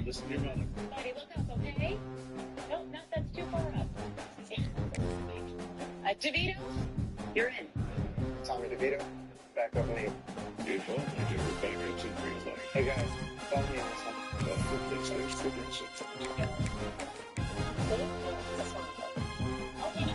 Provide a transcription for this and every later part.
Hey, listen to your mother. Buddy, look up, okay? Nope, no, that's too far up. DeVito, you're in. Tommy DeVito, back up me. If only there were backups in real life. Hey guys, follow me on this one. I'll take it.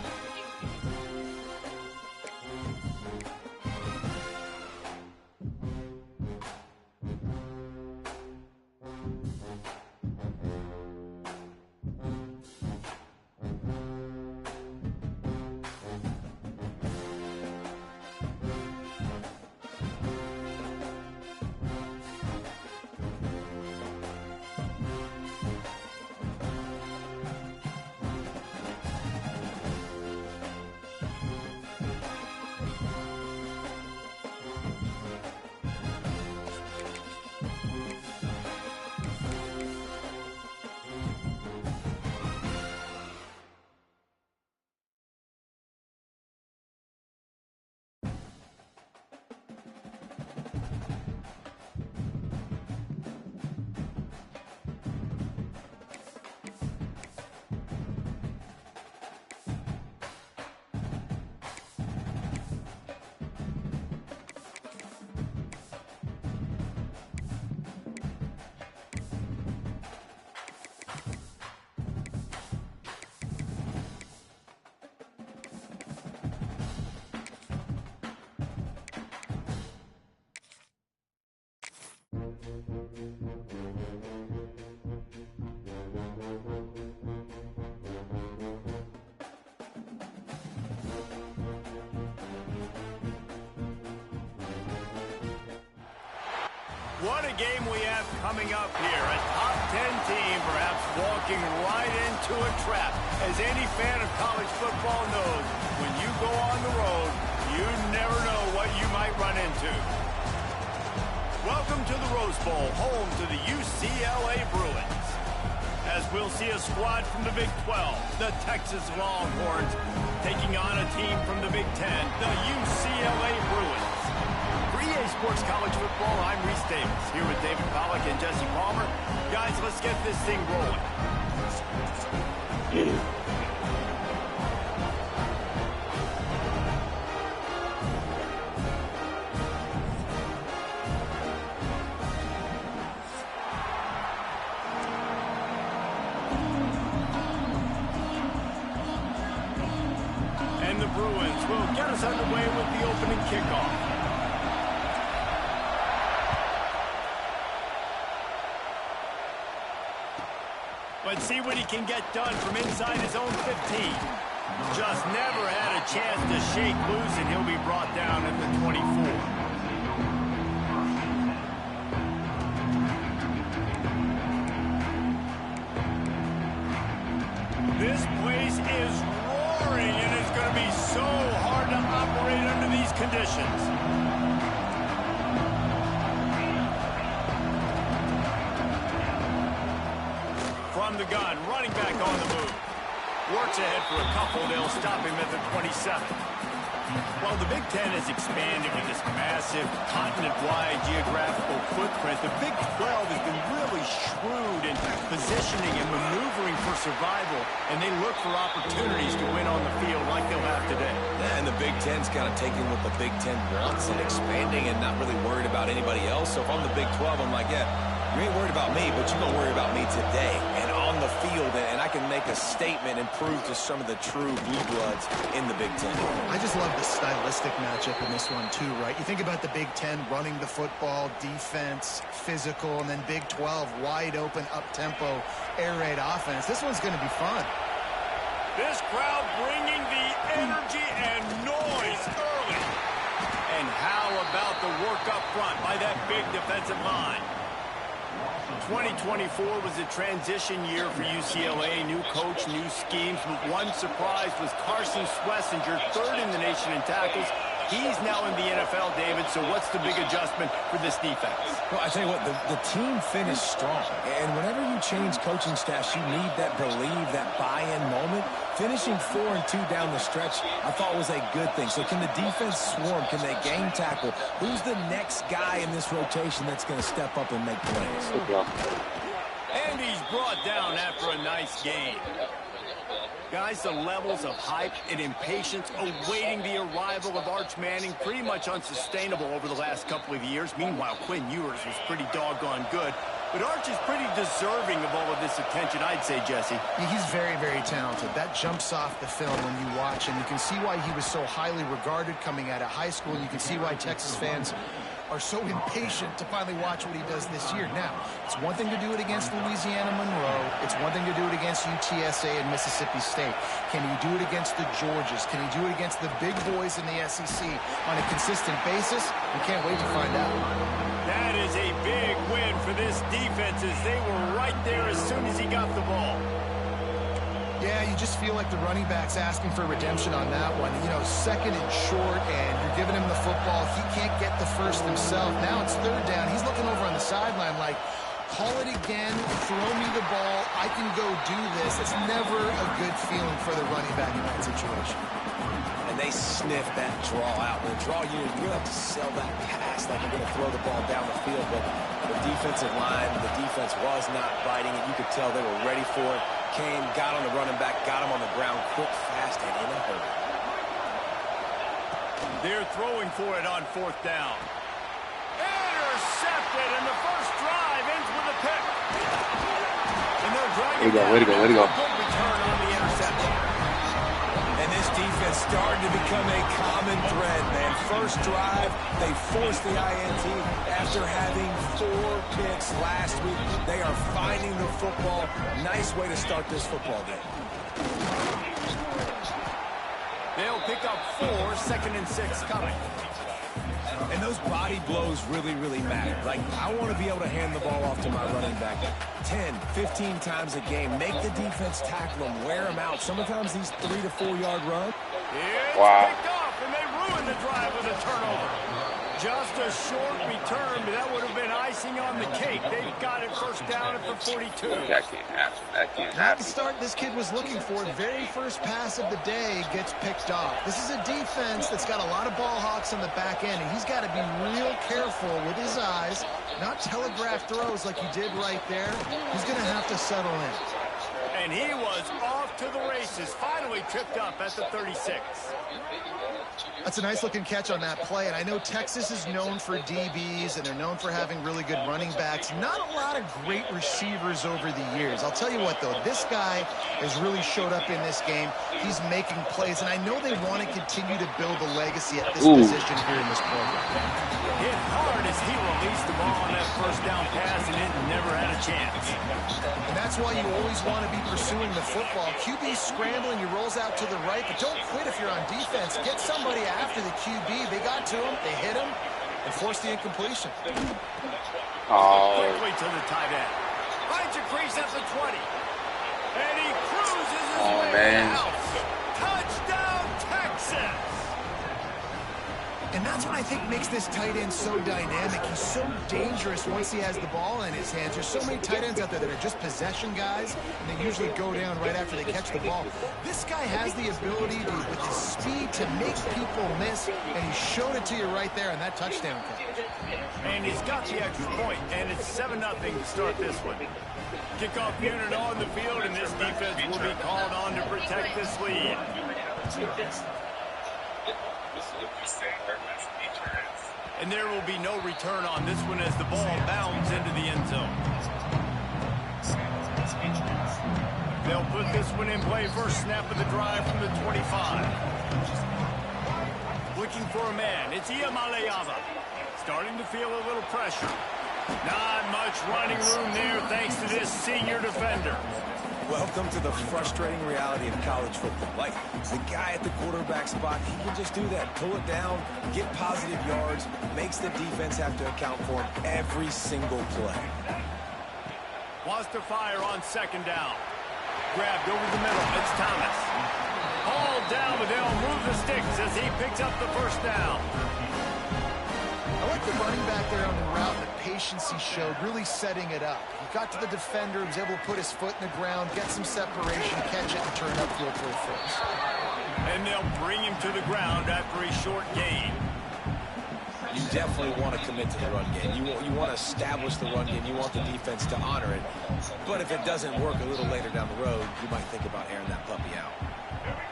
What a game we have coming up here. A top 10 team perhaps walking right into a trap. As any fan of college football knows, when you go on the road, you never know what you might run into. Welcome to the Rose Bowl, home to the UCLA Bruins. As we'll see a squad from the Big 12, the Texas Longhorns, taking on a team from the Big 10, the UCLA Bruins. For EA Sports College Football, I'm Reese Davis, here with David Pollack and Jesse Palmer. Guys, let's get this thing rolling. And the Bruins will get us underway with the opening kickoff. Let's see what he can get done from inside his own 15. Just never had a chance to shake loose, and he'll be brought down at the 24. This place is roaring, and it's going to be so hard to operate under these conditions. From the gun, running back on the move. Works ahead for a couple. They'll stop him at the 27. While the Big Ten has expanded with this massive continent-wide geographical footprint, the Big 12 has been really shrewd in positioning and maneuvering for survival, and they look for opportunities to win on the field like they'll have today. Yeah, and the Big Ten's kind of taking what the Big Ten wants and expanding and not really worried about anybody else. So if I'm the Big 12, I'm like, yeah, you ain't worried about me, but you're going to worry about me today and on the field, and I can make a statement and prove to some of the true blue bloods in the Big Ten. I just love the stylistic matchup in this one, too, right? You think about the Big Ten running the football, defense, physical, and then Big 12, wide open, up-tempo, air raid offense. This one's going to be fun. This crowd bringing the energy and noise early. And how about the work up front by that big defensive line? 2024 was a transition year for UCLA. New coach, new schemes. But one surprise was Carson Schlesinger, third in the nation in tackles. He's now in the NFL, David, so what's the big adjustment for this defense? Well, I tell you what, the team finished strong. And whenever you change coaching staffs, you need that believe, that buy-in moment. Finishing 4-2 down the stretch, I thought was a good thing. So can the defense swarm? Can they game tackle? Who's the next guy in this rotation that's going to step up and make plays? And he's brought down after a nice gain. Guys, the levels of hype and impatience awaiting the arrival of Arch Manning pretty much unsustainable over the last couple of years. Meanwhile, Quinn Ewers was pretty doggone good. But Arch is pretty deserving of all of this attention, I'd say, Jesse. Yeah, he's very, very talented. That jumps off the film when you watch him. You can see why he was so highly regarded coming out of high school. And you can see why Texas fans are so impatient to finally watch what he does this year. Now, it's one thing to do it against Louisiana Monroe. It's one thing to do it against UTSA and Mississippi State. Can he do it against the Georgias? Can he do it against the big boys in the SEC on a consistent basis? We can't wait to find out. That is a big win for this defense as they were right there as soon as he got the ball. Yeah, you just feel like the running back's asking for redemption on that one. You know, second and short, and you're giving him the football. He can't get the first himself. Now it's third down. He's looking over on the sideline like, call it again, throw me the ball, I can go do this. It's never a good feeling for the running back in that situation. And they sniff that draw out. The draw unit, you're going to have to sell that pass like you're going to throw the ball down the field. But the defensive line, the defense was not biting it. You could tell they were ready for it. Came, got on the running back, got him on the ground quick, fast, and in a hurry. They're throwing for it on fourth down. Intercepted, and the first drive ends with a pick. And they're driving Way to go. Good return on the interception. And this defense starting to become a common thread, man. First drive, they forced the INT after having 4 picks last week. They are finding the football. Nice way to start this football game. They'll pick up 4, second and 6 coming. And those body blows really, really matter. Like, I want to be able to hand the ball off to my running back 10, 15 times a game. Make the defense tackle them, wear them out. Sometimes these 3 to 4 yard runs. It's picked off, and they ruin the drive with a turnover. Just a short return, but that would have been icing on the cake. They've got it first down at the 42. That can't happen. Not the start this kid was looking for. Very first pass of the day gets picked off. This is a defense that's got a lot of ball hawks on the back end, and he's got to be real careful with his eyes, not telegraph throws like he did right there. He's going to have to settle in. And he was off to the races, finally tripped up at the 36. That's a nice-looking catch on that play, and I know Texas is known for DBs, and they're known for having really good running backs. Not a lot of great receivers over the years. I'll tell you what, though, this guy has really showed up in this game. He's making plays, and I know they want to continue to build a legacy at this position here in this program. Hit hard as he released the ball on that first down pass, and it never had a chance. And that's why you always want to be pursuing the football. QB's scrambling, he rolls out to the right, but don't quit if you're on defense. Get somebody after the QB. They got to him, they hit him, and forced the incompletion. Quickly to the tight end. Finds a crease at the 20. And he cruises his way to the house. Touchdown, Texas! And that's what I think makes this tight end so dynamic. He's so dangerous once he has the ball in his hands. There's so many tight ends out there that are just possession guys, and they usually go down right after they catch the ball. This guy has the ability to, with his speed, to make people miss, and he showed it to you right there on that touchdown catch. And he's got the extra point, and it's 7-0 to start this one. Kickoff unit on the field, and this defense will be called on to protect this lead. And there will be no return on this one as the ball bounds into the end zone. They'll put this one in play first snap of the drive from the 25. Looking for a man. It's Iamaleava. Starting to feel a little pressure. Not much running room there thanks to this senior defender. Welcome to the frustrating reality of college football. Like, the guy at the quarterback spot, he can just do that. Pull it down, get positive yards, makes the defense have to account for him every single play. Wants to fire on second down. Grabbed over the middle. It's Thomas. Hauled down, but they'll move the sticks as he picks up the first down. I like the running back there on the route, the patience he showed, really setting it up. He got to the defender, he was able to put his foot in the ground, get some separation, catch it, and turn upfield for a first. And they'll bring him to the ground after a short gain. you definitely want to commit to the run game. You want to establish the run game. You want the defense to honor it. But if it doesn't work a little later down the road, you might think about airing that puppy out.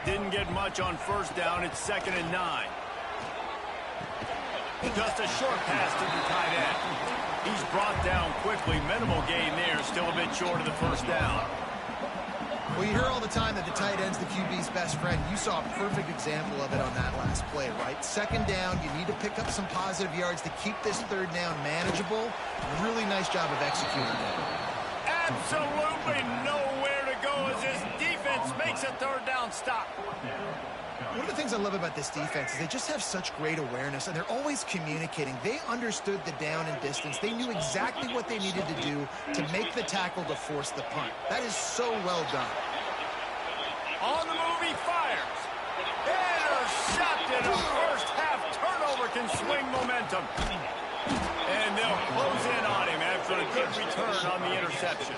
Didn't get much on first down. It's 2nd and 9. Just a short pass to the tight end. He's brought down quickly. Minimal gain there. Still a bit short of the first down. Well, you hear all the time that the tight end's the QB's best friend. You saw a perfect example of it on that last play, right? 2nd down, you need to pick up some positive yards to keep this 3rd down manageable. Really nice job of executing that. Absolutely nowhere to go as this defense makes a 3rd down stop. One of the things I love about this defense is they just have such great awareness, and they're always communicating. They understood the down and distance. They knew exactly what they needed to do to make the tackle to force the punt. That is so well done. On the move, he fires. Intercepted. A first-half turnover can swing momentum. And they'll close in on him after a good return on the interception.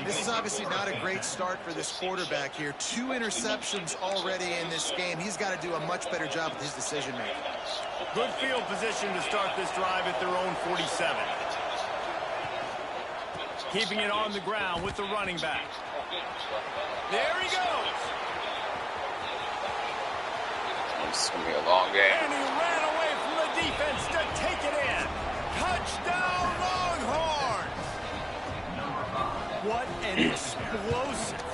This is obviously not a great start for this quarterback here. 2 interceptions already in this game. He's got to do a much better job with his decision-making. Good field position to start this drive at their own 47. Keeping it on the ground with the running back. There he goes. It's going to be a long game. And he ran away from the defense to take it in. Touchdown, Longhorns! What an explosive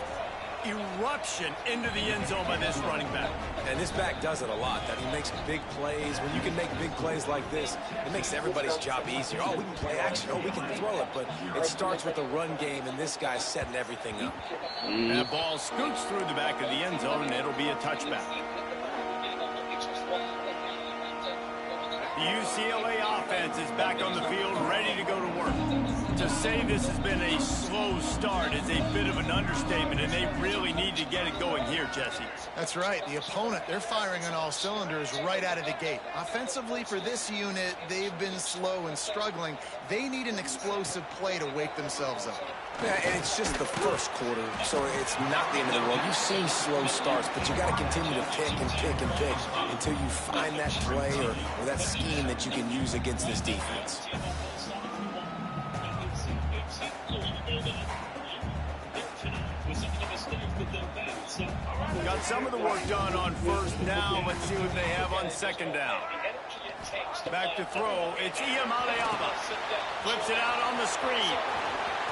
eruption into the end zone by this running back. And this back does it a lot, that he makes big plays. When you can make big plays like this, it makes everybody's job easier. Oh, we can play action. Oh, we can throw it. But it starts with the run game, and this guy's setting everything up. That ball scoots through the back of the end zone, and it'll be a touchback. The UCLA offense is back on the field, ready to go to work. To say this has been a slow start is a bit of an understatement, and they really need to get it going here, Jesse. That's right. The opponent, they're firing on all cylinders right out of the gate. Offensively, for this unit, they've been slow and struggling. They need an explosive play to wake themselves up. Yeah, and it's just the first quarter, so it's not the end of the world. You've seen slow starts, but you got to continue to pick and pick and pick until you find that play or that scheme that you can use against this defense. Got some of the work done on first down. Let's see what they have on 2nd down. Back to throw. It's Iamaleava. Flips it out on the screen.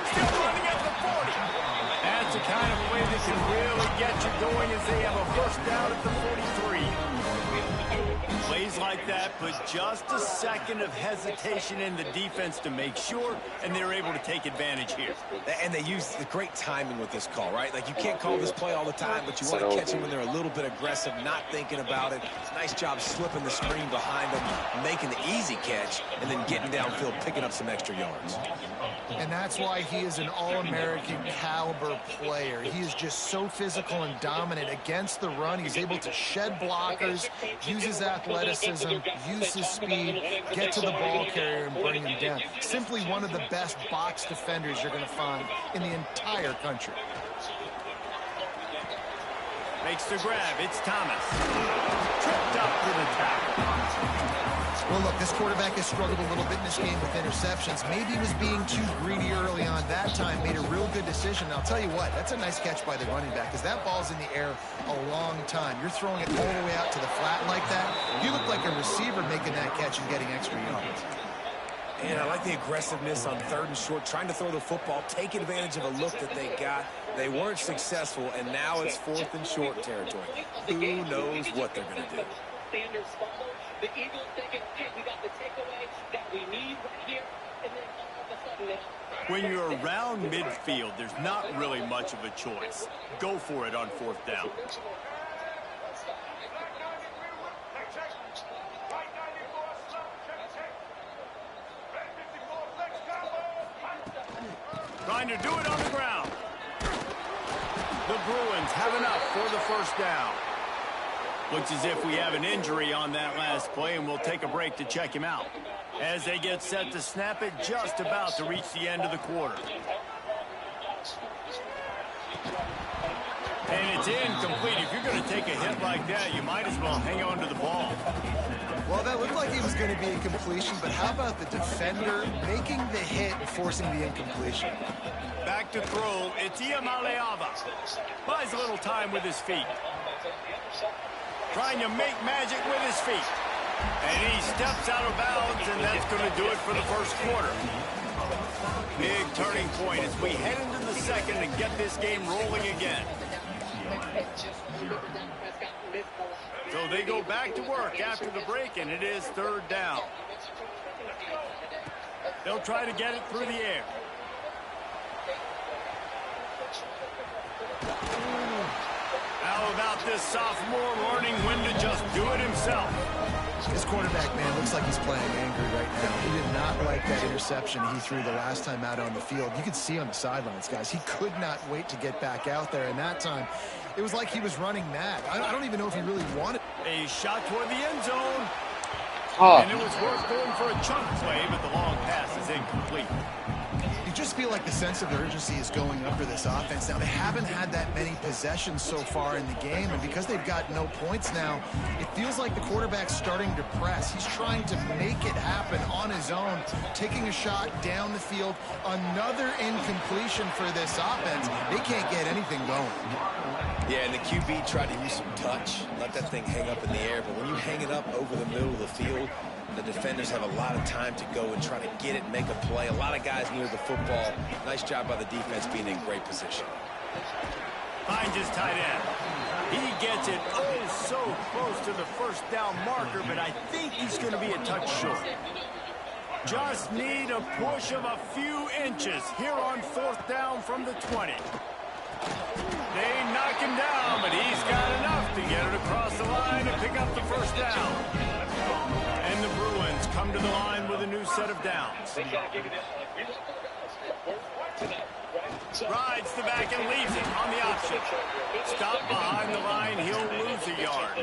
Still running at the 40. That's the kind of play that can really get you going as they have a first down at the 43. Plays like that put just a second of hesitation in the defense to make sure, and they're able to take advantage here. And they use the great timing with this call, right? Like, you can't call this play all the time, but you want to catch them when they're a little bit aggressive, not thinking about it. It's a nice job slipping the screen behind them, making the easy catch, and then getting downfield, picking up some extra yards. And that's why he is an All-American caliber player. He is just so physical and dominant against the run. He's able to shed blockers, use his athleticism, use his speed, get to the ball carrier and bring him down. Simply one of the best box defenders you're going to find in the entire country. Makes the grab. It's Thomas. Tripped up for the tackle. Well, look, this quarterback has struggled a little bit in this game with interceptions. Maybe he was being too greedy early on. That time made a real good decision. And I'll tell you what, that's a nice catch by the running back because that ball's in the air a long time. You're throwing it all the way out to the flat like that. You look like a receiver making that catch and getting extra yards. And I like the aggressiveness on 3rd and short, trying to throw the football, take advantage of a look that they got. They weren't successful, and now it's 4th and short territory. Who knows what they're going to do? Sanders fumble. The Eagles thinking, hey, we got the takeaway that we need right here. And then all of a sudden, when you're around midfield, there's not really much of a choice. Go for it on 4th down. Trying to do it on the ground. The Bruins have enough for the first down. Looks as if we have an injury on that last play, and we'll take a break to check him out. As they get set to snap it, just about to reach the end of the quarter. And it's incomplete. If you're going to take a hit like that, you might as well hang on to the ball. Well, that looked like he was going to be a completion, but how about the defender making the hit and forcing the incompletion? Back to throw. It's Iamaleava. Buys a little time with his feet. Trying to make magic with his feet. And he steps out of bounds, and that's going to do it for the first quarter. Big turning point as we head into the second and get this game rolling again. So they go back to work after the break, and it is third down. They'll try to get it through the air. How about this sophomore learning when to just do it himself? This quarterback, man, looks like he's playing angry right now. He did not like that interception he threw the last time out on the field. You could see on the sidelines, guys, he could not wait to get back out there. And that time, it was like he was running mad. I don't even know if he really wanted. A shot toward the end zone. Oh. And it was worth going for a chunk play, but the long pass is incomplete. You just feel like the sense of urgency is going up for this offense. Now, they haven't had that many possessions so far in the game, and because they've got no points now, it feels like the quarterback's starting to press. He's trying to make it happen on his own, taking a shot down the field. Another incompletion for this offense. They can't get anything going. Yeah, and the QB tried to use some touch, let that thing hang up in the air, but when you hang it up over the middle of the field, the defenders have a lot of time to go and try to get it, make a play. A lot of guys near the football. Nice job by the defense being in great position. Finds his tight end. He gets it so close to the first down marker, but I think he's going to be a touch short. Just need a push of a few inches here on fourth down from the 20. They knock him down, but he's got enough to get it across the line and pick up the first down. And the Bruins come to the line with a new set of downs. Rides the back and leaves it on the option. Stop behind the line, he'll lose a yard.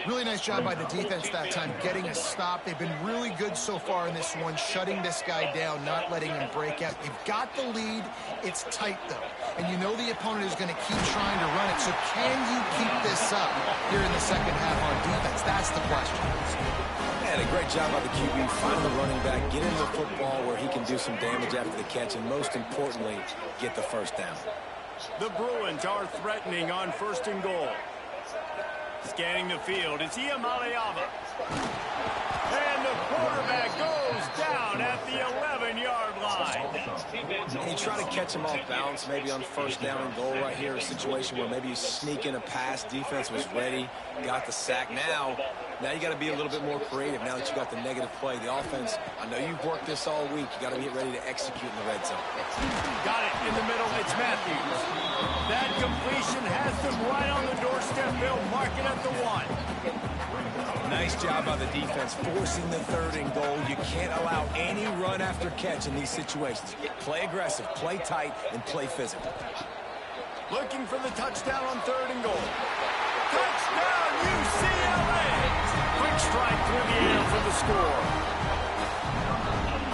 Really nice job by the defense that time, getting a stop. They've been really good so far in this one, shutting this guy down, not letting him break out. You've got the lead. It's tight, though. And you know the opponent is going to keep trying to run it. So can you keep this up here in the second half on defense? That's the question. And a great job by the QB, find the running back, get him the football where he can do some damage after the catch, and most importantly, get the first down. The Bruins are threatening on first and goal. Scanning the field, it's Iamaleava. And the quarterback goes down at the 11-yard line. And you try to catch him off balance, maybe on first down and goal right here, a situation where maybe you sneak in a pass, defense was ready, got the sack. Now you got to be a little bit more creative now that you got the negative play. The offense, I know you've worked this all week. You got to get ready to execute in the red zone. Got it in the middle. It's Matthews. That completion has them right on the doorstep. They'll mark it at the 1. Nice job by the defense forcing the third and goal. You can't allow any run after catch in these situations. Play aggressive, play tight, and play physical. Looking for the touchdown on third and goal. Touchdown, UCLA! Quick strike through the air for the score.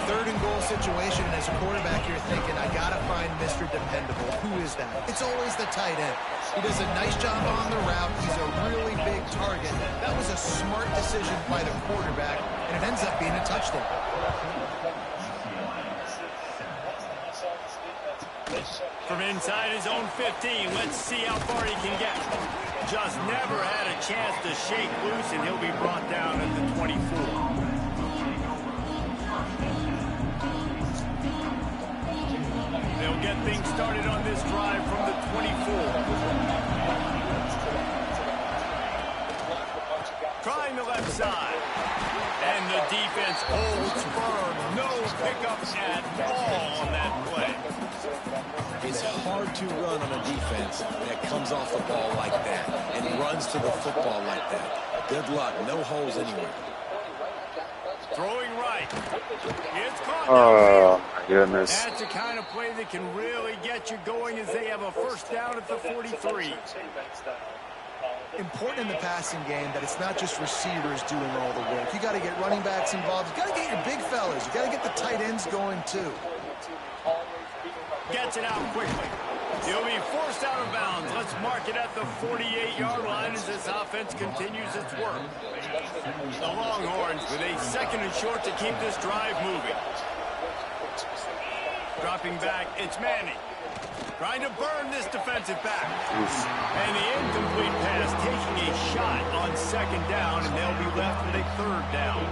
Third and goal situation, and as a quarterback, you're thinking, I got to find Mr. Dependable. Who is that? It's always the tight end. He does a nice job on the route. He's a really big target. That was a smart decision by the quarterback, and it ends up being a touchdown. From inside his own 15, let's see how far he can get. Just never had a chance to shake loose, and he'll be brought down at the 24. They'll get things started on this drive from the 24. Trying the left side. And the defense holds firm. No pickups at all on that play. It's hard to run on a defense that comes off the ball like that and runs to the football like that. Good luck. No holes anywhere. Throwing right. It's caught. Oh, my goodness. That's the kind of play that can really get you going as they have a first down at the 43. Important in the passing game that it's not just receivers doing all the work. You got to get running backs involved. You got to get your big fellas. You got to get the tight ends going too. Gets it out quickly. He'll be forced out of bounds. Let's mark it at the 48-yard line as this offense continues its work. The Longhorns with a 2nd and short to keep this drive moving. Dropping back, it's Manning. Trying to burn this defensive back. And the incomplete pass taking a shot on 2nd down, and they'll be left with a 3rd down.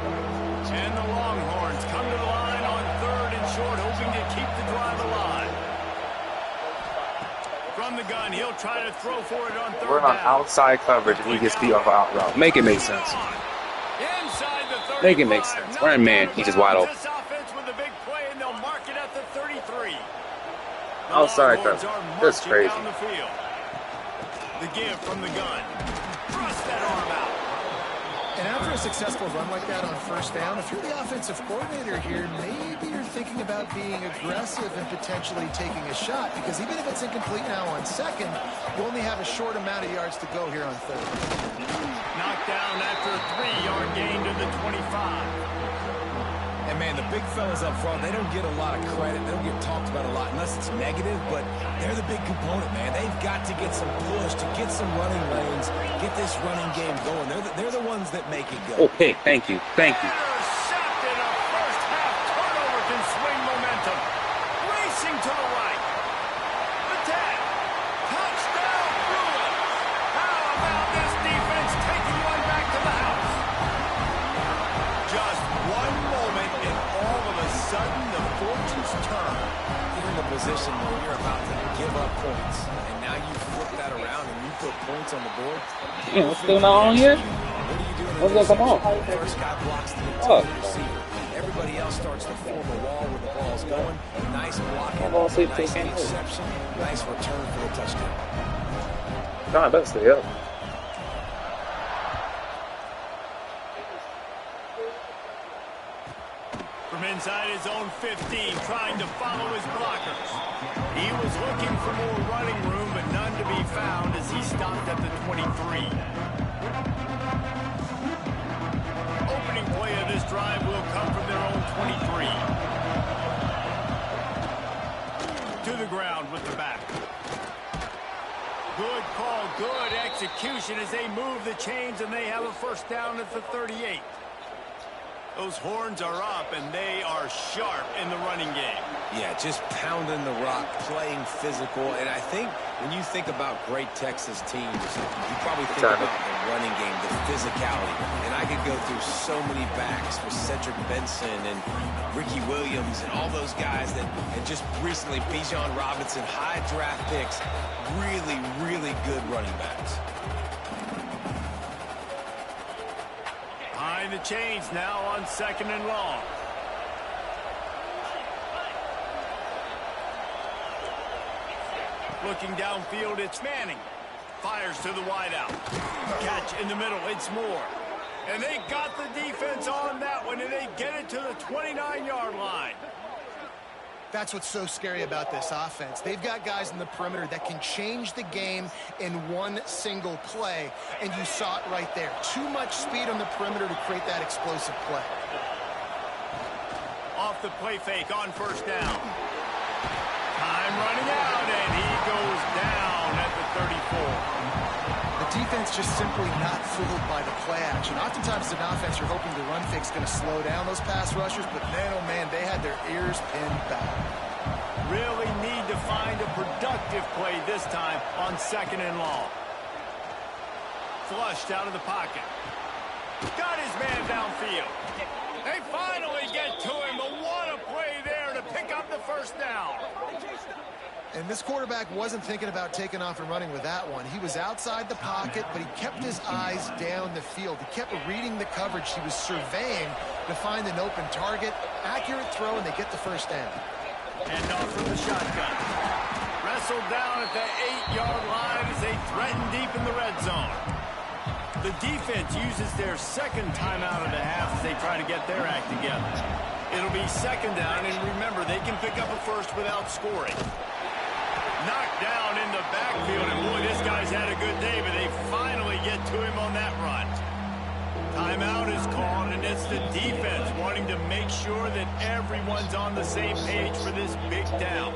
And the Longhorns come to the line on 3rd and short, hoping to keep the drive alive. From the gun, he'll try to throw for it on 3rd down. We're on outside coverage and he gets beat off out route. Make it make sense. Inside the 35. Make it make sense. We're in man. He's just wide open. This offense with a big play, and they'll mark it at the 33. Outside coverage. That's crazy. Down the field. The give from the gun. Thrust that arm out. And after a successful run like that on 1st down, if you're the offensive coordinator here, maybe you're thinking about being aggressive and potentially taking a shot, because even if it's incomplete now on 2nd, you only have a short amount of yards to go here on 3rd. Knocked down after a 3-yard gain to the 25. And, man, the big fellas up front, they don't get a lot of credit. They don't get talked about a lot unless it's negative, but they're the big component, man. They've got to get some push, to get some running lanes, get this running game going. They're the ones that make it go. Okay, thank you. Thank you. Intercepted. A first-half turnover can swing momentum. Racing to the right. Attack. Touchdown, Bruins. How about this defense taking one back to the house? Just one moment, and all of a sudden, the fortunes turn. You're in a position where you're about to give up points, and now you flip that around and you put points on the board. Yeah, what's going on here? What are you doing? What's going to come on? First guy blocks the entire receiver. Everybody else starts to form a wall where the ball's going. Nice blocking, nice interception, nice return for the touchdown. God, better stay up. From inside his own 15, trying to follow his blockers. He was looking for more running room, but none to be found as he stopped at the 23. Opening play of this drive will come from their own 23. To the ground with the back. Good call, good execution as they move the chains, and they have a 1st down at the 38. Those horns are up, and they are sharp in the running game. Yeah, just pounding the rock, playing physical. And I think when you think about great Texas teams, you probably think about the running game, the physicality. And I could go through so many backs with Cedric Benson and Ricky Williams and all those guys that, and just recently Bijan Robinson, high draft picks, really, really good running backs. Behind the chains now on 2nd and long. Looking downfield, it's Manning. Fires to the wideout. Catch in the middle, it's Moore. And they got the defense on that one, and they get it to the 29-yard line. That's what's so scary about this offense. They've got guys in the perimeter that can change the game in one single play, and you saw it right there. Too much speed on the perimeter to create that explosive play. Off the play fake on 1st down. Time running out, and he goes down at the 34. The defense just simply not fooled by the play action. Oftentimes as an offense, you're hoping the run fake's going to slow down those pass rushers, but man, oh man, they had their ears pinned back. Really need to find a productive play this time on 2nd and long. Flushed out of the pocket. Got his man downfield. They finally get to him, but what a play there to pick up the 1st down. And this quarterback wasn't thinking about taking off and running with that one. He was outside the pocket, but he kept his eyes down the field. He kept reading the coverage. He was surveying to find an open target. Accurate throw, and they get the 1st down. And off from the shotgun. Wrestled down at the 8-yard line as they threaten deep in the red zone. The defense uses their 2nd timeout of the half as they try to get their act together. It'll be 2nd down, and remember, they can pick up a 1st without scoring. Knocked down in the backfield, and boy, this guy's had a good day, but they finally get to him on that run. Timeout is called, and it's the defense wanting to make sure that everyone's on the same page for this big down.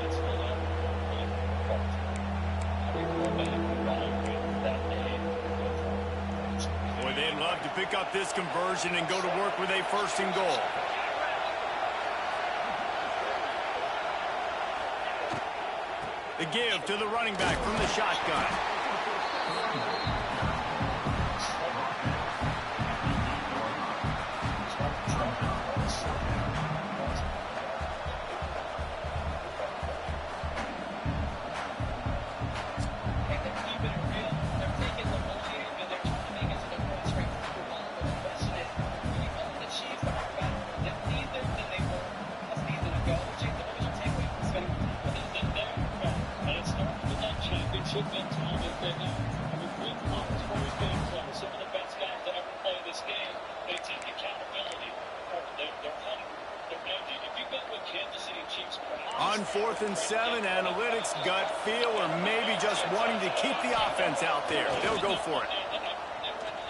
Boy, they'd love to pick up this conversion and go to work with a first and goal. The give to the running back from the shotgun. On 4th and 7, analytics, gut feel, or maybe just wanting to keep the offense out there. They'll go for it.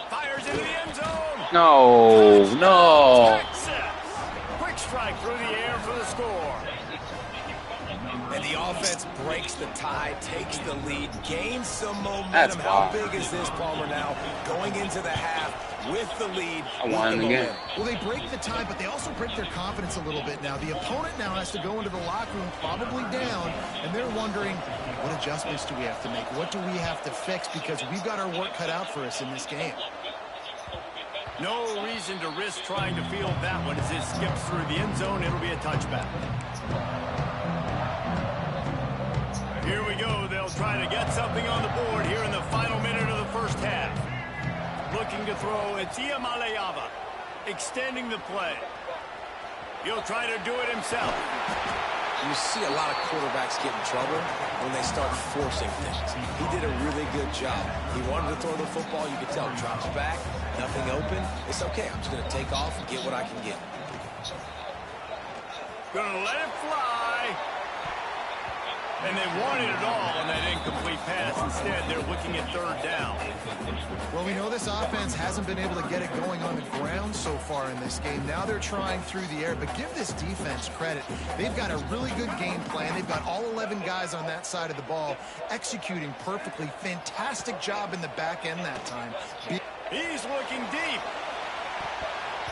Fires into the end zone. No. Texas. Quick strike through the air for the score. And the offense breaks the tie, takes the lead, gains some momentum. That's How wild. big is this, Palmer, now? Going into the half with the lead. I want him again. Well, they break the tie, but they also break their confidence a little bit now. The opponent now has to go into the locker room, probably down, and they're wondering, what adjustments do we have to make? What do we have to fix? Because we've got our work cut out for us in this game. No reason to risk trying to field that one as it skips through the end zone. It'll be a touchback. Here we go. They'll try to get something on the board here in the final minute of the first half. Looking to throw, it's Iamaleava extending the play. He'll try to do it himself. You see a lot of quarterbacks get in trouble when they start forcing things. He did a really good job. He wanted to throw the football. You could tell he drops back, nothing open. It's okay. I'm just going to take off and get what I can get. Gonna let it fly. And they wanted it all on that incomplete pass. Instead, they're looking at 3rd down. Well, we know this offense hasn't been able to get it going on the ground so far in this game. Now they're trying through the air, but give this defense credit. They've got a really good game plan. They've got all 11 guys on that side of the ball executing perfectly. Fantastic job in the back end that time. He's looking deep.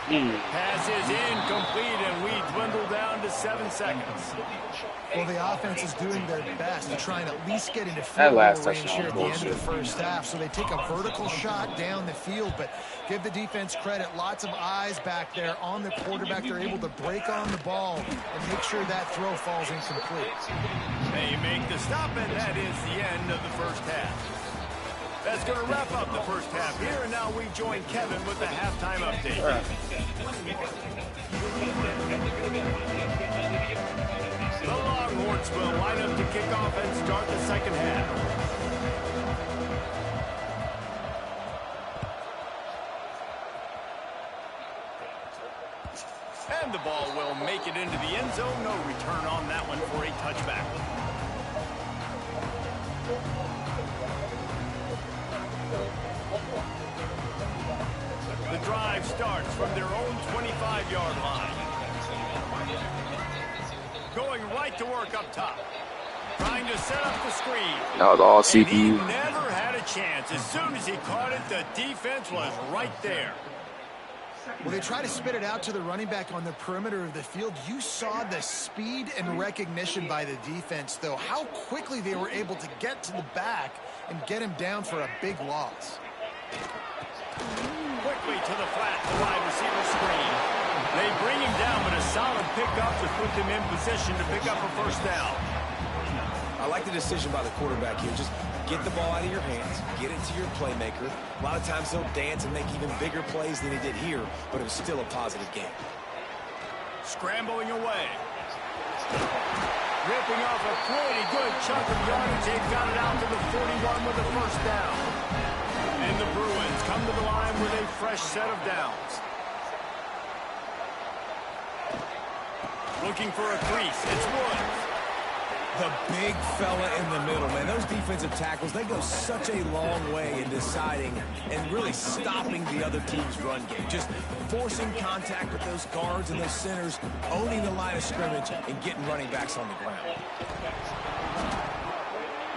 Pass is incomplete, and we dwindle down to 7 seconds. Well, the offense is doing their best to try and at least get into That field last goal range touchdown here at was the end of the bullshit. first half. So they take a vertical shot down the field, but give the defense credit. Lots of eyes back there on the quarterback. They're able to break on the ball and make sure that throw falls incomplete. They make the stop, and that is the end of the first half. That's going to wrap up the first half here, and now we join Kevin with the halftime update. The Longhorns will line up to kick off and start the second half. And the ball will make it into the end zone. No return on that one for a touchback. The drive starts from their own 25-yard line. Going right to work up top. Trying to set up the screen. That was all And he CPU. never had a chance. As soon as he caught it, the defense was right there. Well, they try to spit it out to the running back on the perimeter of the field. You saw the speed and recognition by the defense, though. How quickly they were able to get to the back and get him down for a big loss. Quickly to the flat, the wide receiver screen. They bring him down, but a solid pickup to put them in position to pick up a first down. I like the decision by the quarterback here. Just get the ball out of your hands, get it to your playmaker. A lot of times he'll dance and make even bigger plays than he did here, but it was still a positive game. Scrambling away. Ripping off a pretty good chunk of yardage. They've got it out to the 41 with a first down. And the Bruins come to the line with a fresh set of downs. Looking for a crease. It's Woods. The big fella in the middle, man. Those defensive tackles, they go such a long way in deciding and really stopping the other team's run game. Just forcing contact with those guards and those centers, owning the line of scrimmage, and getting running backs on the ground.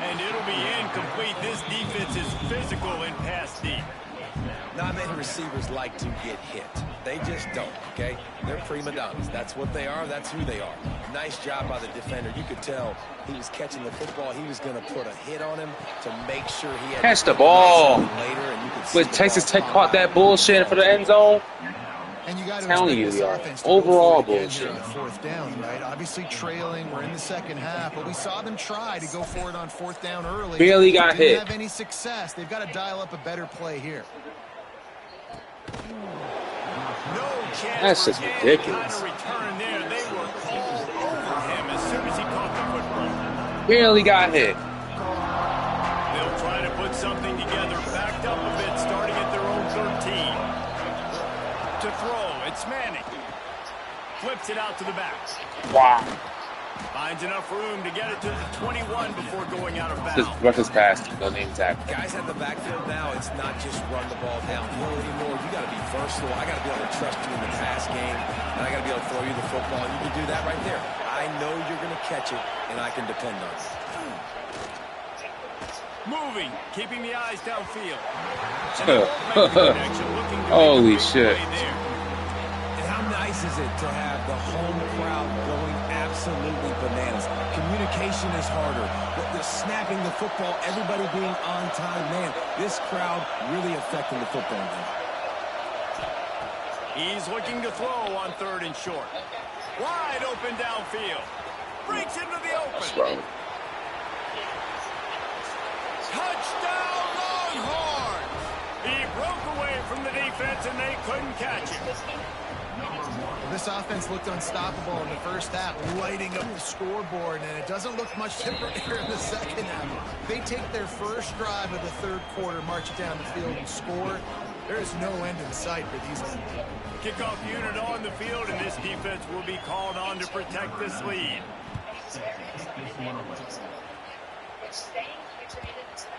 And it'll be incomplete. This defense is physical and pass deep. Not many receivers like to get hit. They just don't, okay? They're prima donnas. That's what they are. That's who they are. Nice job by the defender. You could tell he was catching the football. He was going to put a hit on him to make sure he had Catch the ball. later. And you could see But Texas Tech caught that bullshit for the end zone. And you got to Telling expect you, this yo, offense to overall go for it again bullshit. here on the fourth down, right? Obviously trailing. We're in the second half, but we saw them try to go for it on fourth down early. Barely got Didn't hit. have any success. They've got to dial up a better play here. No chance That's for just any ridiculous. kind of return there. They were all over him as soon as he caught the football. Barely got hit. They'll try to put something together, backed up a bit, starting at their own 13. To throw, it's Manning. Flips it out to the back. Wow. Finds enough room to get it to the 21 before going out of Just bounds. rush his pass. No name tag. Guys at the backfield now, it's not just run the ball downhill anymore. You got to be versatile. I got to be able to trust you in the pass game, and I got to be able to throw you the football. And you can do that right there. I know you're going to catch it, and I can depend on you. Moving, keeping the eyes downfield. Holy shit. And how nice is it to have the home crowd going absolutely bananas? Communication is harder. The snapping the football, everybody being on time. Man, this crowd really affecting the football game. He's looking to throw on 3rd and short. Wide open downfield. Breaks into the open. Touchdown Longhorns! He broke away from the defense and they couldn't catch him. This offense looked unstoppable in the first half, lighting up the scoreboard, and it doesn't look much different here in the second half. They take their first drive of the third quarter, march it down the field, and score. There is no end in sight for these guys. Kickoff unit on the field, and this defense will be called on to protect this lead.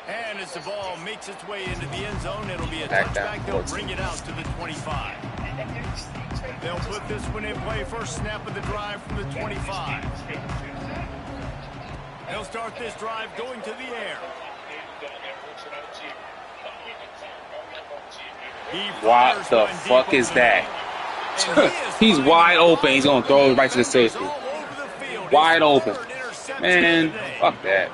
And as the ball makes its way into the end zone, it'll be a touchback. They'll bring it out to the 25. They'll put this one in play. First snap of the drive from the 25. They'll start this drive going to the air. What the fuck is that? He's wide open. He's going to throw it right to the safety. Wide open. Man, fuck that.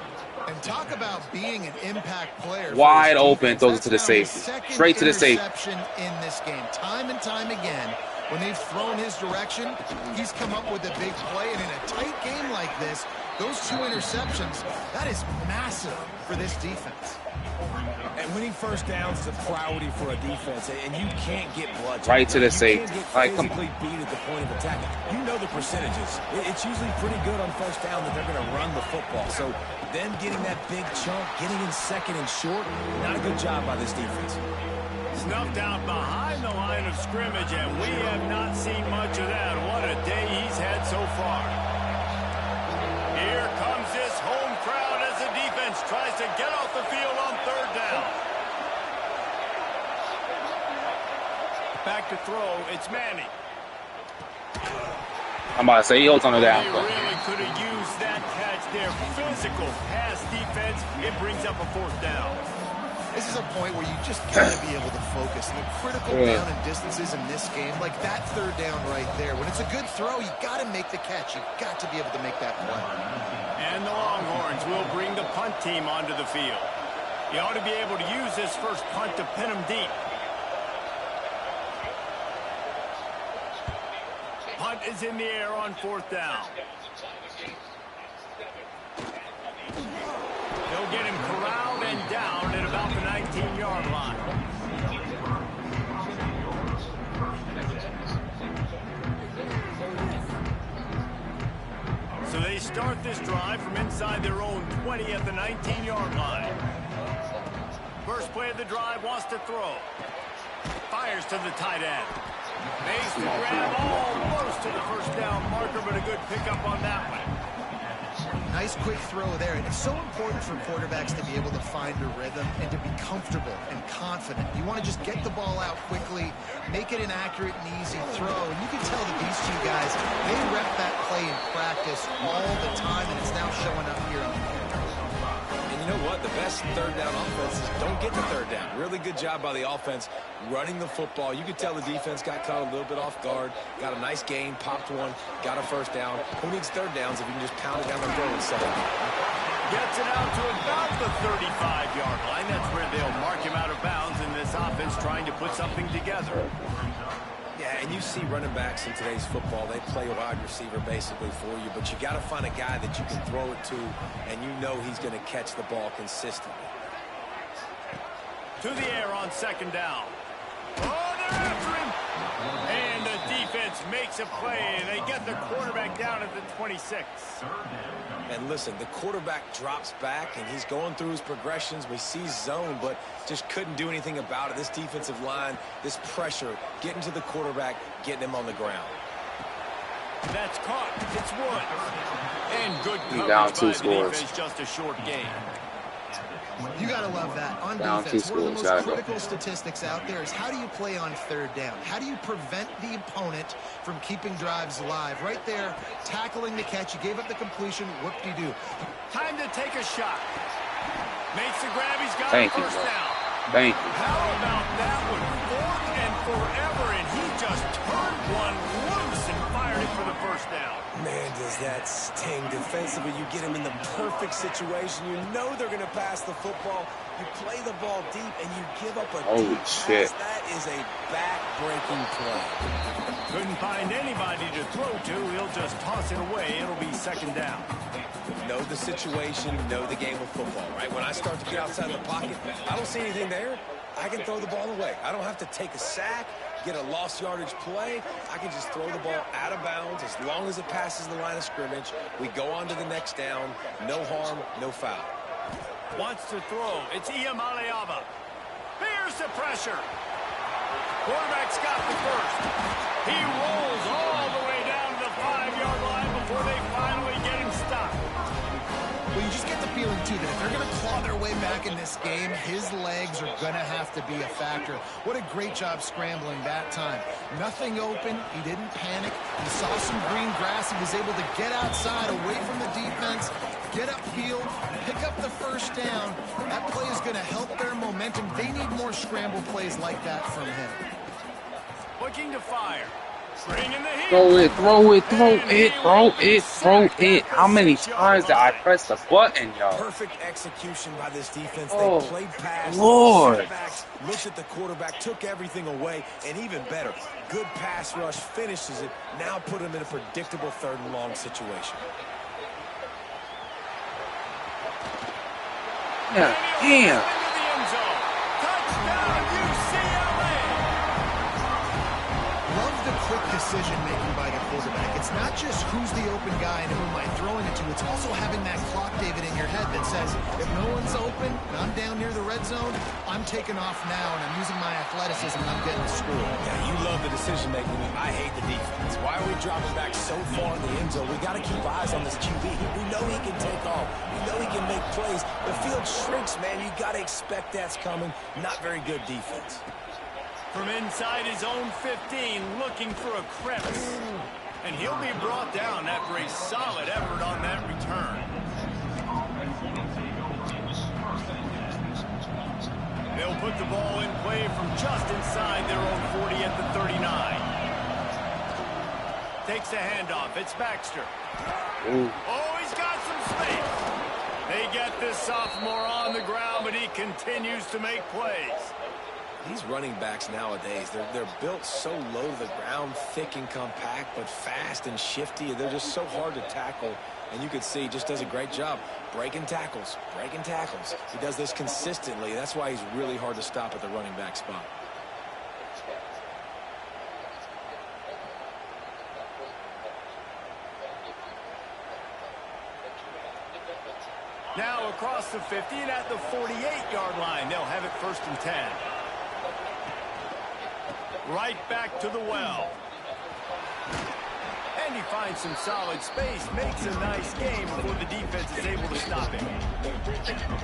And talk about being an impact player. Wide open, throws it to the safety. Straight to the safety. In this game, time and time again, when they've thrown his direction, he's come up with a big play. And in a tight game like this, those 2 interceptions, that is massive for this defense. And winning first downs is a priority for a defense, and you can't get bludgeoned. Right to the safety. You can't Like, get come physically beat at the point of attack. You know the percentages. It's usually pretty good on first down that they're going to run the football. So them getting that big chunk, getting in 2nd and short, not a good job by this defense. Snuffed out behind the line of scrimmage, and we have not seen much of that. What a day he's had so far. Here comes this home crowd as the defense tries to get off the field on 3rd down. Back to throw, it's Manning. I'm about to say he holds on to that. They really could have used that catch there. Physical pass defense. It brings up a 4th down. This is a point where you just got to be able to focus. The critical down and distances in this game, like that 3rd down right there. When it's a good throw, you got to make the catch. You've got to be able to make that play. And the Longhorns will bring the punt team onto the field. You ought to be able to use this first punt to pin them deep. Punt is in the air on 4th down. They'll get him corralled and down at about the 19-yard line. So they start this drive from inside their own 20 at the 19-yard line. First play of the drive, wants to throw. Fires to the tight end. Makes the grab almost to the first down marker, but a good pickup on that one. Nice quick throw there. And it's so important for quarterbacks to be able to find a rhythm and to be comfortable and confident. You want to just get the ball out quickly, make it an accurate and easy throw. And you can tell that these 2 guys, they rep that play in practice all the time, and it's now showing up here on the field. And you know what? The best third down offenses don't get the third down. Really good job by the offense running the football. You could tell the defense got caught a little bit off guard, got a nice gain, popped one, got a first down. Who needs third downs if you can just pound it down the throat and set it? Gets it out to about the 35-yard line. That's where they'll mark him out of bounds in this offense trying to put something together. Yeah, and you see running backs in today's football, they play a wide receiver basically for you, but you got to find a guy that you can throw it to, and you know he's going to catch the ball consistently. To the air on second down. Oh, they're after him. And the defense makes a play. They get the quarterback down at the 26. And listen, the quarterback drops back, and he's going through his progressions. We see zone, but just couldn't do anything about it. This defensive line, this pressure, getting to the quarterback, getting him on the ground. That's caught. It's Woods. And good coverage down 2 by the scores. defense, just a short gain. You got to love that. On Down defense, 2 one of the scores, most critical statistics out there is how do you play on third down? How do you prevent the opponent from keeping drives alive? Right there, tackling the catch. You gave up the completion. Whoop-de-doo. Time to take a shot. Makes the grab. He's got Thank the you, first bro. down. Thank you. How about that one? Fourth and forever, and he just turned one loose and fired it for the first down. Man, does that sting defensively. You get him in the perfect situation. You know they're going to pass the football. You play the ball deep, and you give up a Holy deep shit. pass. That is a back-breaking play. Couldn't find anybody to throw to. He'll just toss it away. It'll be second down. Know the situation, know the game of football, right? When I start to get outside the pocket, I don't see anything there. I can throw the ball away. I don't have to take a sack, get a lost yardage play. I can just throw the ball out of bounds as long as it passes the line of scrimmage. We go on to the next down. No harm, no foul. Wants to throw. It's Iamaleava. Here's the pressure. Quarterback's got the first. He rolls all the way down to the 5-yard line before they finally get him stopped. Well, you just get the feeling, too, that if they're going to claw their way back in this game, his legs are going to have to be a factor. What a great job scrambling that time. Nothing open. He didn't panic. He saw some green grass. He was able to get outside, away from the defense, get upfield, pick up the first down. That play is going to help their momentum. They need more scramble plays like that from him. Looking to fire. Bring in the heat. Throw it, throw it, throw it, throw it, throw it. How many times did I press the button, y'all? Perfect execution by this defense. Oh, They played past, Lord. setbacks, looked at the quarterback, took everything away, and even better, good pass rush, finishes it, now put him in a predictable 3rd and long situation. Yeah, damn. Into the end zone. Touchdown, UCLA. Love the quick decision-making by the quarterback. It's not just who's the open guy and who am I throwing it to. It's also having that clock, David, in your head that says, if no one's open and I'm down near the red zone, I'm taking off now and I'm using my athleticism and I'm getting the score. Yeah, you love the decision-making. I hate the defense. Why are we dropping back so far in the end zone? We got to keep eyes on this QB. We know he can take off. We know he can make plays. The field shrinks, man. You got to expect that's coming. Not very good defense. From inside his own 15, looking for a crevice. And he'll be brought down after a solid effort on that return. They'll put the ball in play from just inside their own 40 at the 39. Takes a handoff. It's Baxter. Ooh. Oh, he's got some space. They get this sophomore on the ground, but he continues to make plays. These running backs nowadays, they're built so low to the ground, thick and compact, but fast and shifty. They're just so hard to tackle. And you can see he just does a great job breaking tackles, breaking tackles. He does this consistently. That's why he's really hard to stop at the running back spot. Now across the 50 and at the 48-yard line, they'll have it 1st and 10. Right back to the well. And he finds some solid space, makes a nice game before the defense is able to stop him.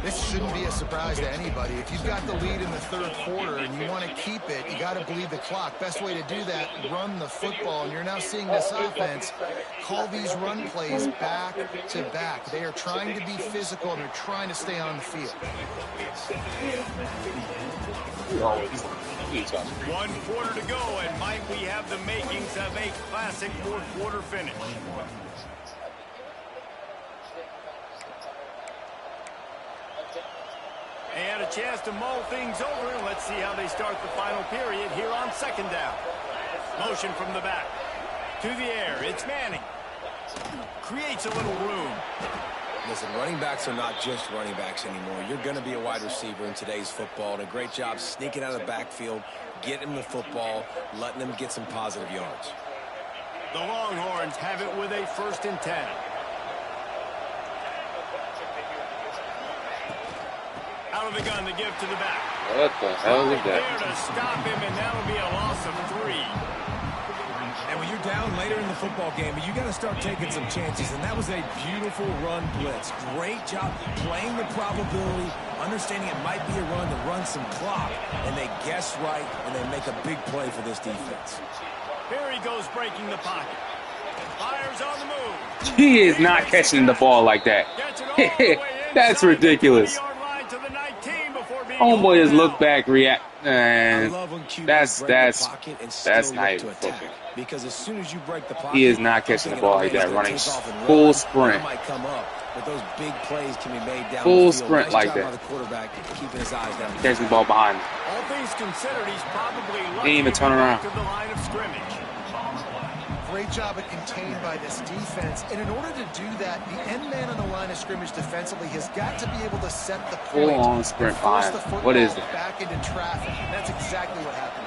This shouldn't be a surprise to anybody. If you've got the lead in the third quarter and you want to keep it, you got to bleed the clock. Best way to do that, run the football. And you're now seeing this offense call these run plays back to back. They are trying to be physical and they're trying to stay on the field. 1 quarter to go, and might we have the makings of a classic fourth quarter finish. And a chance to mull things over, and let's see how they start the final period here on second down. Motion from the back. To the air, it's Manning. Creates a little room. Listen, running backs are not just running backs anymore. You're going to be a wide receiver in today's football, and a great job sneaking out of the backfield, getting them the football, letting them get some positive yards. The Longhorns have it with a 1st and 10. Out of the gun, the give to the back. What the hell is There that? to stop him, and that'll be a loss of 3. And when you're down later in the football game, you got to start taking some chances, and that was a beautiful run blitz. Great job playing the probability, understanding it might be a run to run some clock, and they guess right, and they make a big play for this defense. Here he goes breaking the pocket. Fires on the move. He is not catching the ball like that. That's ridiculous. Homeboy just look back, react, and that's not even football. Because as soon as you break the pocket, He is not catching the ball like that, running full sprint. Might come up, but those big plays can be made down Full the field. sprint Nice like job that. by the quarterback keeping his eyes down. Catching the ball behind him. All things considered, he's probably lucky Didn't even to turn get around. back to the line of scrimmage. Great job at contained by this defense. And in order to do that, the end man on the line of scrimmage defensively has got to be able to set the point. Full-on sprint force behind. the football What is that? back into traffic. And that's exactly what happened.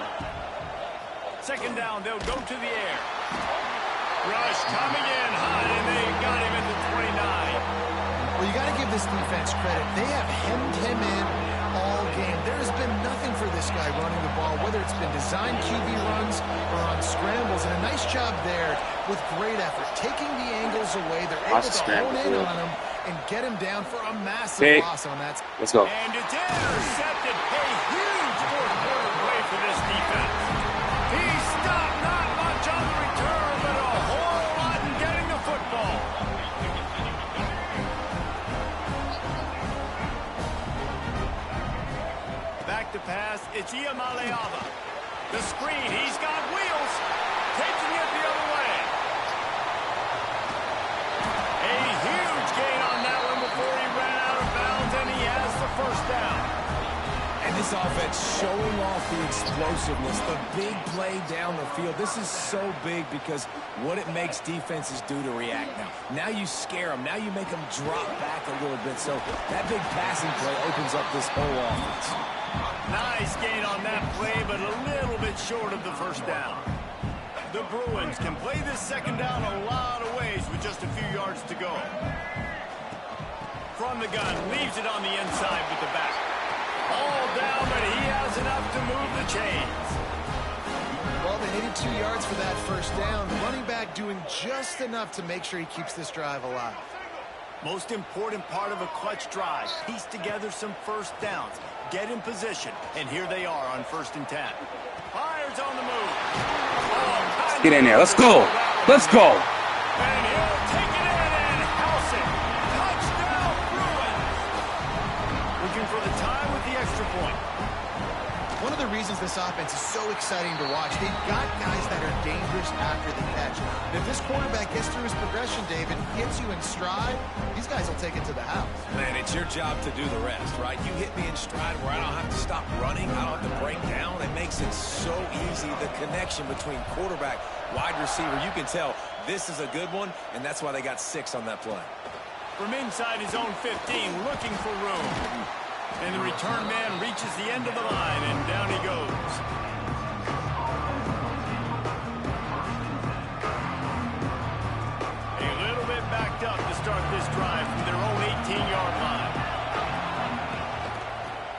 Second down, they'll go to the air. Rush coming in high, and they got him at the 29. Well, you got to give this defense credit. They have hemmed him in all game. There's been nothing for this guy running the ball, whether it's been designed QB runs or on scrambles. And a nice job there with great effort. Taking the angles away, they're able to hone in on him and get him down for a massive loss on that. Let's go. And it's intercepted. A huge fourth quarter play for this defense. He stopped not much on the return, but a whole lot in getting the football. Back to pass, it's Iamaleava. The screen, he's got wheels. Taking it the other way. A huge gain on that one before he ran out of bounds, and he has the 1st down. And this offense showing off the explosiveness, the big play down the field. This is so big because what it makes defenses do to react now. Now you scare them. Now you make them drop back a little bit. So that big passing play opens up this whole offense. Nice gain on that play, but a little bit short of the 1st down. The Bruins can play this second down a lot of ways with just a few yards to go. From the gun, leaves it on the inside with the back. All down, but he has enough to move the chains. Well, they needed 2 yards for that 1st down. Running back doing just enough to make sure he keeps this drive alive. Most important part of a clutch drive. Piece together some 1st downs. Get in position. And here they are on 1st and 10. Fires on the move. Let's get in there. Let's go. Let's go. And he'll take it in and house it. Touchdown, Bruins. Looking for the tie with the extra point. One of the reasons this offense is so exciting to watch, they've got guys that are dangerous after the catch. And if this quarterback gets through his progression, David, hits you in stride, these guys will take it to the house. Man, it's your job to do the rest, right? You hit me in stride where I don't have to stop running. I don't have to break down. It makes it so easy. The connection between quarterback, wide receiver, you can tell this is a good one, and that's why they got 6 on that play. From inside his own 15, looking for room. And the return man reaches the end of the line, and down he goes. A little bit backed up to start this drive from their own 18-yard line.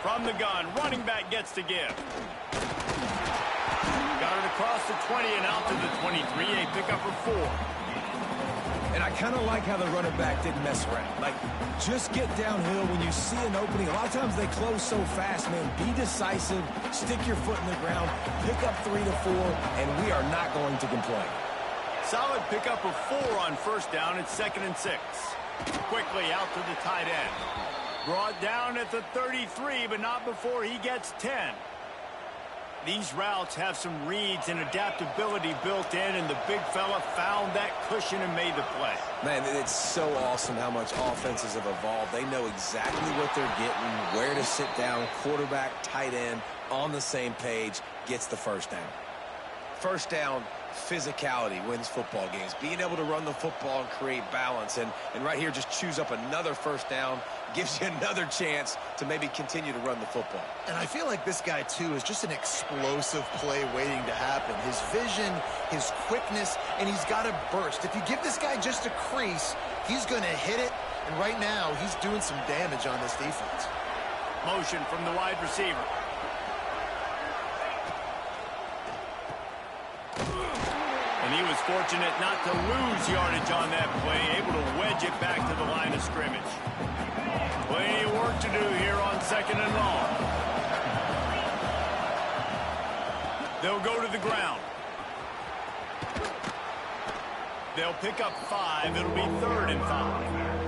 From the gun, running back gets to give. Got it across the 20 and out to the 23, a pickup of 4. And I kind of like how the running back didn't mess around. Like, just get downhill when you see an opening. A lot of times they close so fast, man. Be decisive, stick your foot in the ground, pick up 3 to 4, and we are not going to complain. Solid pickup of 4 on first down. It's 2nd and 6. Quickly out to the tight end. Brought down at the 33, but not before he gets 10. These routes have some reads and adaptability built in, and the big fella found that cushion and made the play. Man, it's so awesome how much offenses have evolved. They know exactly what they're getting, where to sit down, quarterback, tight end, on the same page, gets the first down. First down, physicality wins football games. Being able to run the football and create balance. And right here, just choose up another first down, gives you another chance to maybe continue to run the football. And I feel like this guy, too, is just an explosive play waiting to happen. His vision, his quickness, and he's got a burst. If you give this guy just a crease, he's going to hit it. And right now, he's doing some damage on this defense. Motion from the wide receiver. And he was fortunate not to lose yardage on that play, able to wedge it back to the line of scrimmage. Plenty of work to do here on 2nd and long. They'll go to the ground. They'll pick up 5. It'll be 3rd and 5.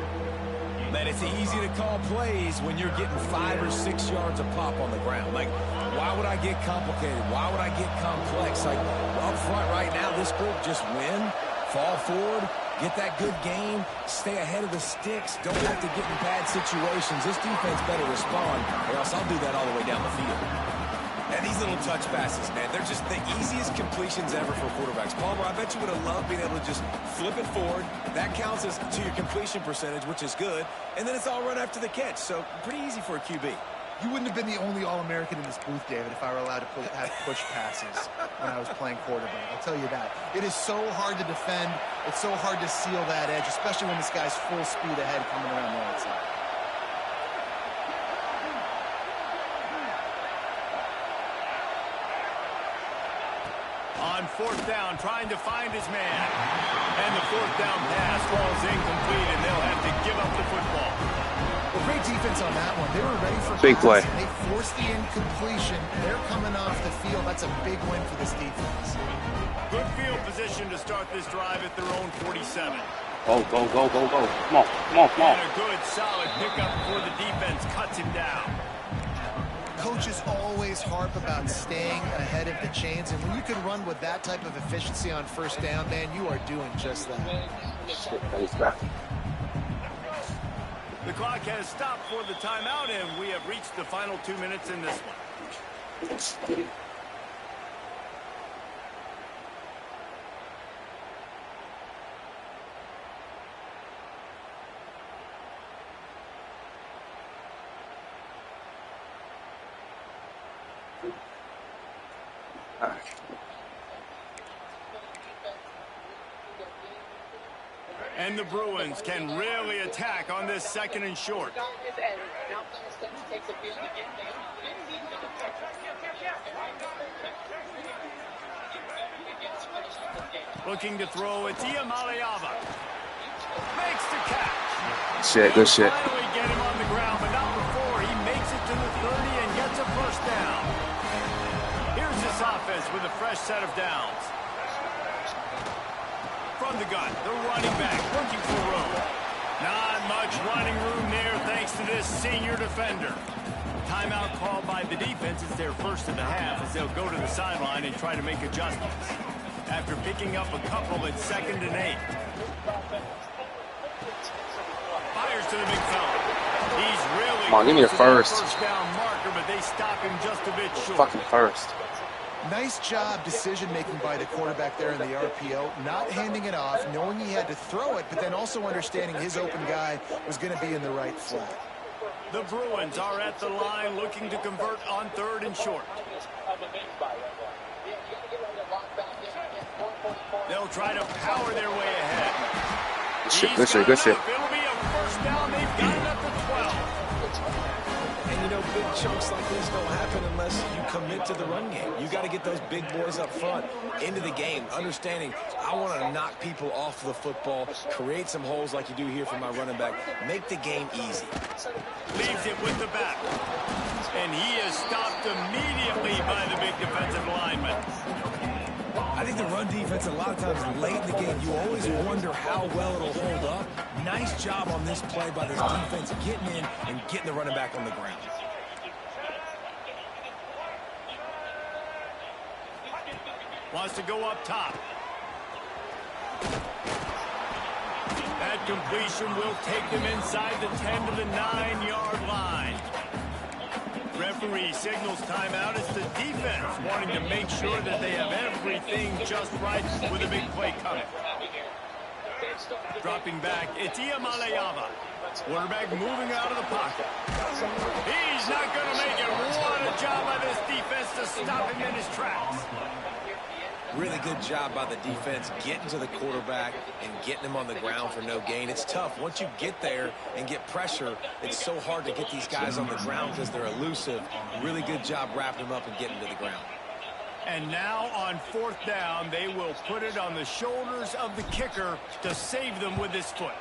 Man, it's easy to call plays when you're getting 5 or 6 yards a pop on the ground. Like, why would I get complicated? Why would I get complex? Like, up front right now, this group just win, fall forward, get that good game, stay ahead of the sticks, don't have to get in bad situations. This defense better respond, or else I'll do that all the way down the field. And these little touch passes, man, they're just the easiest completions ever for quarterbacks. Palmer, I bet you would have loved being able to just flip it forward. That counts as to your completion percentage, which is good. And then it's all run after the catch, so pretty easy for a QB. You wouldn't have been the only All-American in this booth, David, if I were allowed to have push passes when I was playing quarterback. I'll tell you that. It is so hard to defend. It's so hard to seal that edge, especially when this guy's full speed ahead coming around the outside. On 4th down, trying to find his man. And the 4th down pass falls incomplete, and they'll have to give up the football. Well, great defense on that one. They were ready for big play. They forced the incompletion. They're coming off the field. That's a big win for this defense. Good field position to start this drive at their own 47. Go, go, go, go, go. Come on, come on, come on. And a good, solid pickup before the defense cuts him down. Coaches always harp about staying ahead of the chains, and when you can run with that type of efficiency on first down, man, you are doing just that. Shit, he's back. The clock has stopped for the timeout, and we have reached the final 2 minutes in this one. And the Bruins can really attack on this 2nd and short. Looking to throw, it's Iamaleava. Makes the catch. Shit, good shit. Finally get him on the ground, but not before he makes it to the 30 and gets a first down. Here's this offense with a fresh set of downs. From the gun, the running back looking for room. Not much running room there thanks to this senior defender. Timeout called by the defense. It's their first of the half as they'll go to the sideline and try to make adjustments. After picking up a couple at 2nd and 8. Fires to the big fella. He's really Come on, give me the first. First down marker, but they stop him just a bit short. Fucking first. Nice job decision-making by the quarterback there in the RPO, not handing it off, knowing he had to throw it, but then also understanding his open guy was going to be in the right flat. The Bruins are at the line looking to convert on 3rd and short. They'll try to power their way ahead. Good shit, good shit, good shit. It'll be a first down. They've got it at the 12. And, you know, big chunks like this don't happen unless you commit to the run game. You got to get those big boys up front into the game, understanding I want to knock people off the football, create some holes like you do here for my running back, make the game easy. Leaves it with the back. And he is stopped immediately by the big defensive lineman. I think the run defense, a lot of times late in the game, you always wonder how well it'll hold up. Nice job on this play by this defense getting in and getting the running back on the ground. Wants to go up top. That completion will take them inside the 10 to the 9-yard line. Referee signals timeout. It's the defense wanting to make sure that they have everything just right with a big play coming. Dropping back, it's Iamaleava. Quarterback moving out of the pocket. He's not going to make it. What a job by this defense to stop him in his tracks. Really good job by the defense getting to the quarterback and getting him on the ground for no gain. It's tough. Once you get there and get pressure, it's so hard to get these guys on the ground because they're elusive. Really good job wrapping them up and getting to the ground. And now on 4th down, they will put it on the shoulders of the kicker to save them with his foot.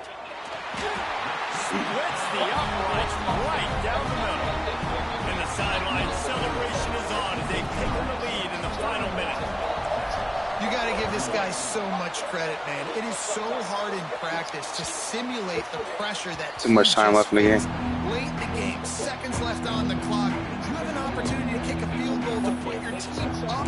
Splits the uprights right down the middle. And the sideline celebration is on as they've taken the lead in the final minute. You got to give this guy so much credit, man. It is so hard in practice to simulate the pressure that too much time left in the game. Late in the game, seconds left on the clock. You have an opportunity to kick a field goal to put your team up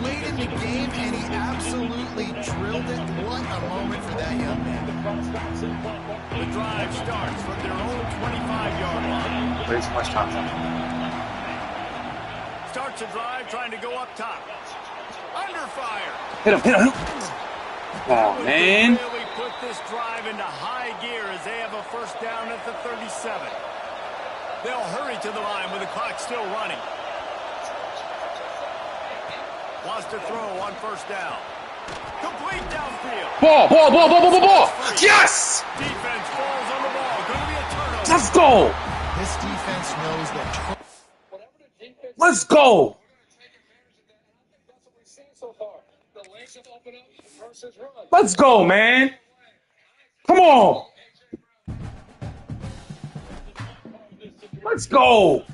late in the game, and he absolutely drilled it. What a moment for that young man. The drive starts from their own 25-yard line. Way too much time left. Starts a drive trying to go up top. Under fire. Hit him, hit him, hit him. Come on, man. Really put this drive into high gear as they have a first down at the 37. They'll hurry to the line with the clock still running. Wants to throw on first down. Complete downfield. Ball, ball, ball, ball, ball, ball, ball. Yes! Defense falls on the ball. Going to be a turnover. Let's go. This defense knows that. Let's go. Let's go, man. Come on. Let's go.